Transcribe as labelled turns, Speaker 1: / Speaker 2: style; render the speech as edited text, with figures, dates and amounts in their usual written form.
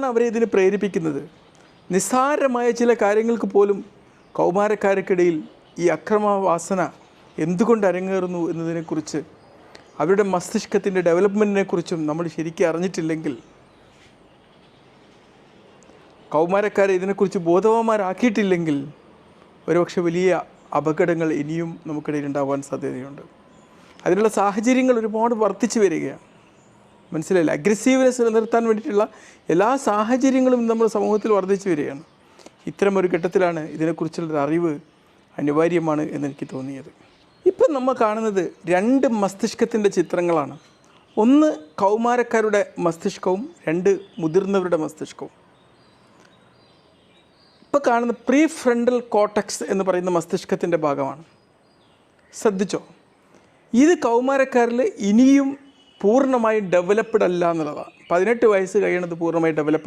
Speaker 1: എന്താണ് അവരെ ഇതിന് പ്രേരിപ്പിക്കുന്നത്? നിസ്സാരമായ ചില കാര്യങ്ങൾക്ക് പോലും കൗമാരക്കാർക്കിടയിൽ ഈ അക്രമവാസന എന്തുകൊണ്ട് അരങ്ങേറുന്നു എന്നതിനെക്കുറിച്ച്, അവരുടെ മസ്തിഷ്കത്തിൻ്റെ ഡെവലപ്മെൻറ്റിനെക്കുറിച്ചും നമ്മൾ ശരിക്കും അറിഞ്ഞിട്ടില്ലെങ്കിൽ, കൗമാരക്കാരെ ഇതിനെക്കുറിച്ച് ബോധവാന്മാരാക്കിയിട്ടില്ലെങ്കിൽ ഒരുപക്ഷെ വലിയ അപകടങ്ങൾ ഇനിയും നമുക്കിടയിൽ ഉണ്ടാകാൻ സാധ്യതയുണ്ട്. അതിനുള്ള സാഹചര്യങ്ങൾ ഒരുപാട് വർദ്ധിച്ചു വരികയാണ്. മനസ്സിലായില്ല? അഗ്രസീവ്നെസ് നിലനിർത്താൻ വേണ്ടിയിട്ടുള്ള എല്ലാ സാഹചര്യങ്ങളും നമ്മുടെ സമൂഹത്തിൽ വർദ്ധിച്ചു വരികയാണ്. ഇത്തരമൊരു ഘട്ടത്തിലാണ് ഇതിനെക്കുറിച്ചുള്ളൊരു അറിവ് അനിവാര്യമാണ് എന്നെനിക്ക് തോന്നിയത്. ഇപ്പം നമ്മൾ കാണുന്നത് രണ്ട് മസ്തിഷ്കത്തിൻ്റെ ചിത്രങ്ങളാണ്. ഒന്ന് കൗമാരക്കാരുടെ മസ്തിഷ്കവും രണ്ട് മുതിർന്നവരുടെ മസ്തിഷ്കവും. ഇപ്പോൾ കാണുന്ന പ്രീ ഫ്രണ്ടൽ കോർട്ടക്സ് എന്ന് പറയുന്ന മസ്തിഷ്കത്തിൻ്റെ ഭാഗമാണ്. ശ്രദ്ധിച്ചോ? ഇത് കൗമാരക്കാരിൽ ഇനിയും പൂർണ്ണമായി ഡെവലപ്ഡ് അല്ല എന്നുള്ളതാണ്. 18 വയസ്സ് കഴിയണത് പൂർണ്ണമായി ഡെവലപ്ഡ്